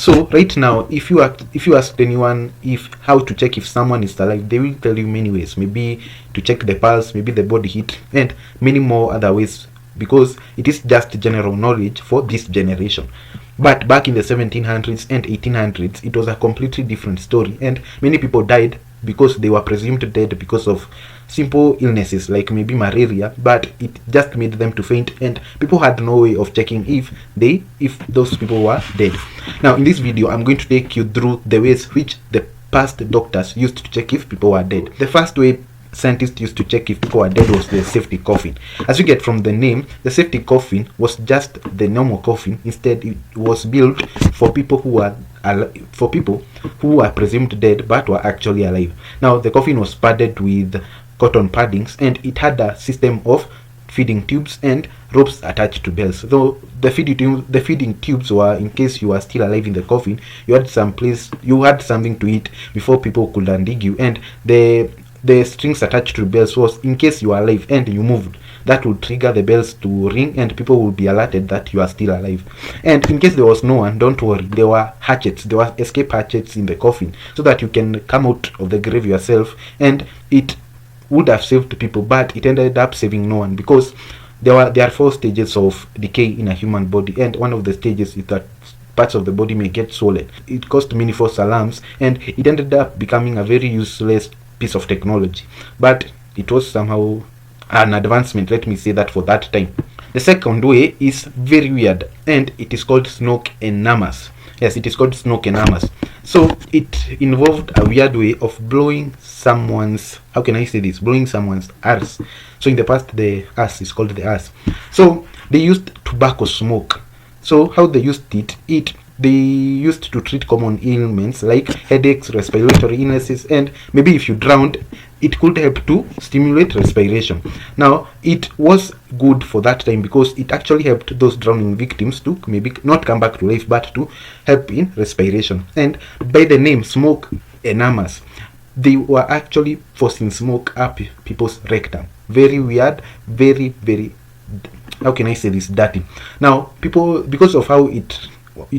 So right now, if you ask anyone if how to check if someone is alive, they will tell you many ways. Maybe to check the pulse, maybe the body heat, and many more other ways, because it is just general knowledge for this generation. But back in the 1700s and 1800s, it was a completely different story, and many people died because they were presumed dead because of simple illnesses like maybe malaria, but it just made them to faint, and people had no way of checking if those people were dead. Now in this video, I'm going to take you through the ways which the past doctors used to check if people were dead. The first way scientists used to check if people were dead was the safety coffin. As you get from the name, the safety coffin was just the normal coffin. Instead, it was built for people who were presumed dead but were actually alive. Now the coffin was padded with cotton paddings, and it had a system of feeding tubes and ropes attached to bells. Though the feeding tubes were in case you were still alive in the coffin, you had something to eat before people could undig you, and the strings attached to bells was in case you are alive and you moved, that would trigger the bells to ring and people would be alerted that you are still alive. And in case there was no one, don't worry, there were escape hatchets in the coffin, so that you can come out of the grave yourself. And it would have saved people, but it ended up saving no one, because there are 4 stages of decay in a human body, and one of the stages is that parts of the body may get swollen. It caused many false alarms, and it ended up becoming a very useless piece of technology, but it was somehow an advancement, let me say that, for that time. The second way is very weird, and it is called smoke enamas. Yes, it is called smoke enamas. So it involved a weird way of blowing someone's, blowing someone's arse. So in the past, the arse is called the arse. So they used tobacco smoke. So how they used it, they used to treat common ailments like headaches, respiratory illnesses, and maybe if you drowned, it could help to stimulate respiration. Now it was good for that time because it actually helped those drowning victims to maybe not come back to life, but to help in respiration. And by the name smoke enamas, they were actually forcing smoke up people's rectum. Very weird, very, very, dirty. Now people, because of how it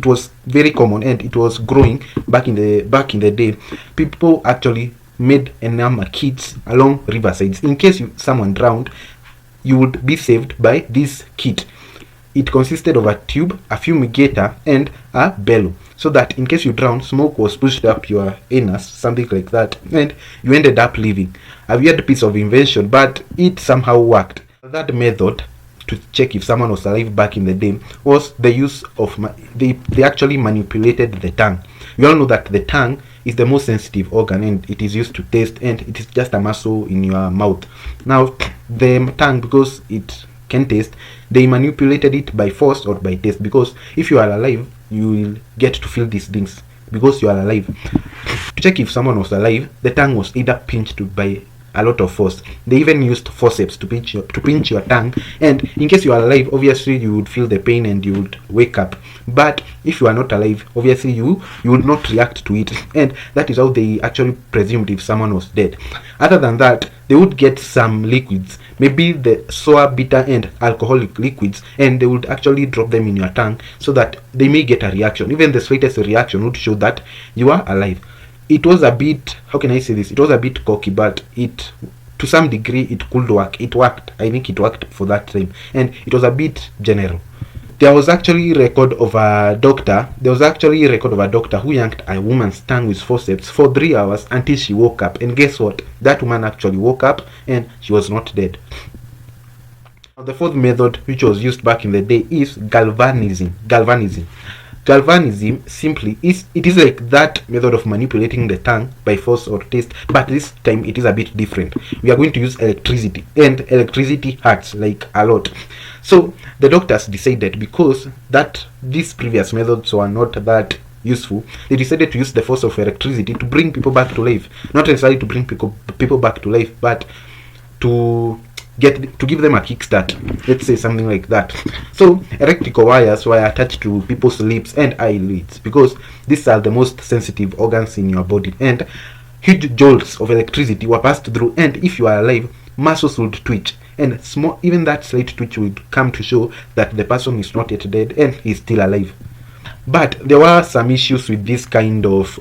was very common and it was growing back in the day, people actually made enema kits along riversides. In case someone drowned, you would be saved by this kit. It consisted of a tube, a fumigator, and a bellow, so that in case you drowned, smoke was pushed up your anus, something like that, and you ended up living. A weird piece of invention, but it somehow worked. That method to check if someone was alive back in the day was the use of they actually manipulated the tongue. You all know that the tongue is the most sensitive organ, and it is used to taste, and it is just a muscle in your mouth. Now the tongue, because it can taste, they manipulated it by force or by taste, because if you are alive, you will get to feel these things because you are alive. To check if someone was alive, the tongue was either pinched by a lot of force. They even used forceps to pinch your tongue, and in case you are alive, obviously you would feel the pain and you would wake up. But if you are not alive, obviously you would not react to it, and that is how they actually presumed if someone was dead. Other than that, they would get some liquids, maybe the sour, bitter, and alcoholic liquids, and they would actually drop them in your tongue so that they may get a reaction. Even the slightest reaction would show that you are alive. It was a bit, it was a bit cocky, but to some degree it could work. It worked. I think it worked for that time, and it was a bit general. There was actually a record of a doctor who yanked a woman's tongue with forceps for 3 hours until she woke up. And guess what? That woman actually woke up and she was not dead. The fourth method, which was used back in the day, is galvanism. Galvanism simply is like that method of manipulating the tongue by force or taste, but this time it is a bit different. We are going to use electricity, and electricity hurts like a lot. So the doctors decided, because these previous methods were not that useful, they decided to use the force of electricity to bring people back to life. Not necessarily to bring people back to life, but to give them a kickstart, let's say, something like that. So electrical wires were attached to people's lips and eyelids, because these are the most sensitive organs in your body, and huge jolts of electricity were passed through, and if you are alive, muscles would twitch, and even that slight twitch would come to show that the person is not yet dead and is still alive. But there were issues with this kind of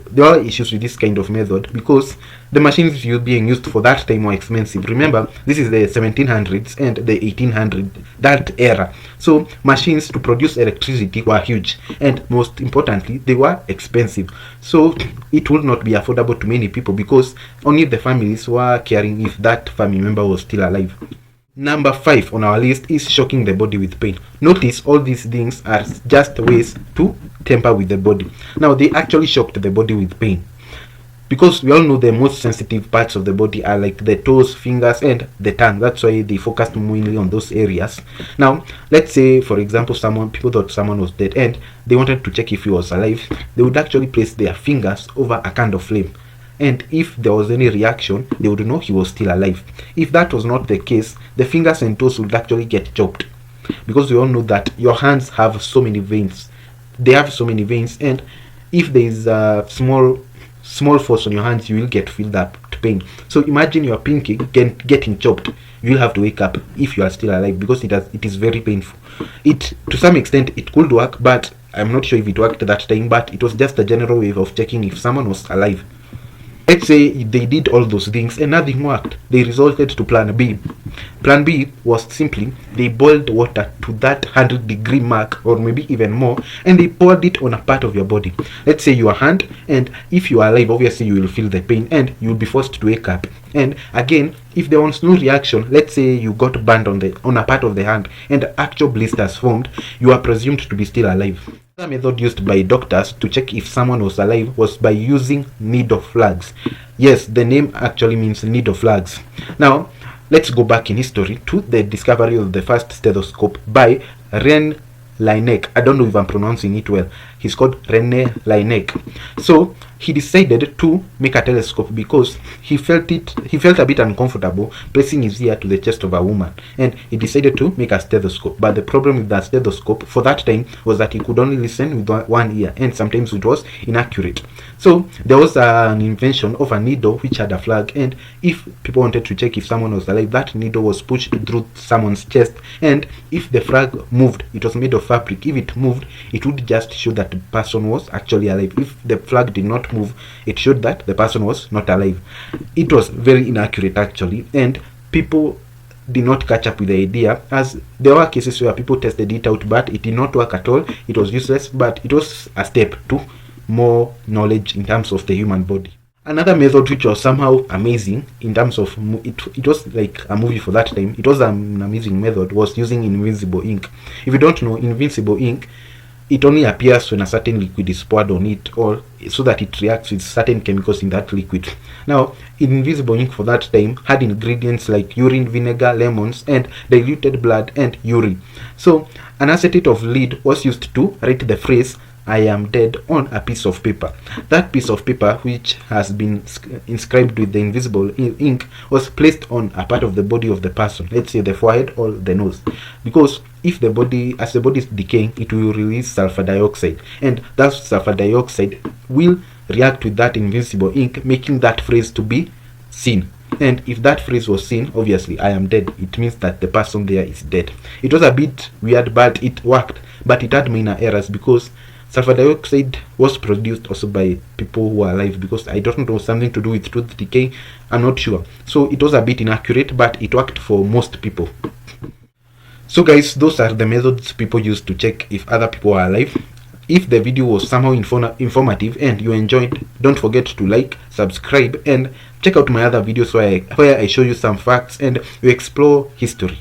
method, because the machines being used for that time were expensive. Remember, this is the 1700s and the 1800s, that era. So machines to produce electricity were huge, and most importantly, they were expensive. So it would not be affordable to many people, because only the families were caring if that family member was still alive. Number 5 on our list is shocking the body with pain. Notice all these things are just ways to tamper with the body. Now, they actually shocked the body with pain, because we all know the most sensitive parts of the body are like the toes, fingers, and the tongue. That's why they focused mainly on those areas. Now, let's say, for example, people thought someone was dead and they wanted to check if he was alive. They would actually place their fingers over a candle flame, and if there was any reaction, they would know he was still alive. If that was not the case, the fingers and toes would actually get chopped, because we all know that your hands have so many veins. They have so many veins, and if there is a small force on your hands, you will feel that pain. So imagine your pinky getting chopped. You will have to wake up if you are still alive, because it is very painful. It, to some extent, it could work, but I'm not sure if it worked that time. But it was just a general way of checking if someone was alive. Let's say they did all those things and nothing worked. They resorted to plan B. Plan B was simply they boiled water to that 100-degree mark, or maybe even more, and they poured it on a part of your body. Let's say your hand, and if you are alive, obviously you will feel the pain and you will be forced to wake up. And again, if there was no reaction, let's say you got burned on a part of the hand and actual blisters formed, you are presumed to be still alive. Another method used by doctors to check if someone was alive was by using needle flags. Yes, the name actually means needle flags. Now, let's go back in history to the discovery of the first stethoscope by René Laennec. I don't know if I'm pronouncing it well. He's called René Laennec. So he decided to make a telescope because he felt a bit uncomfortable placing his ear to the chest of a woman, and he decided to make a stethoscope. But the problem with that stethoscope for that time was that he could only listen with one ear, and sometimes it was inaccurate. So there was an invention of a needle which had a flag, and if people wanted to check if someone was alive, that needle was pushed through someone's chest, and if the flag moved, it was made of fabric. If it moved, it would just show that the person was actually alive. If the flag did not move, it showed that the person was not alive. It was very inaccurate actually, and people did not catch up with the idea, as there were cases where people tested it out but it did not work at all. It was useless, but it was a step to more knowledge in terms of the human body. Another method which was somehow amazing in terms of it was like a movie for that time. It was an amazing method, was using invisible ink. If you don't know, invisible ink, it only appears when a certain liquid is poured on it, or so that it reacts with certain chemicals in that liquid. Now, invisible ink for that time had ingredients like urine, vinegar, lemons, and diluted blood and urine. So an acetate of lead was used to write the phrase "I am dead" on a piece of paper. That piece of paper, which has been inscribed with the invisible ink, was placed on a part of the body of the person, let's say the forehead or the nose, because as the body is decaying, it will release sulfur dioxide, and that sulfur dioxide will react with that invisible ink, making that phrase to be seen. And if that phrase was seen, obviously "I am dead," it means that the person there is dead. It was a bit weird, but it worked. But it had minor errors, because sulfur dioxide was produced also by people who are alive, because I don't know, something to do with tooth decay, I'm not sure. So it was a bit inaccurate, but it worked for most people. So guys, those are the methods people use to check if other people are alive. If the video was somehow informative and you enjoyed, don't forget to like, subscribe, and check out my other videos where I show you some facts and we explore history.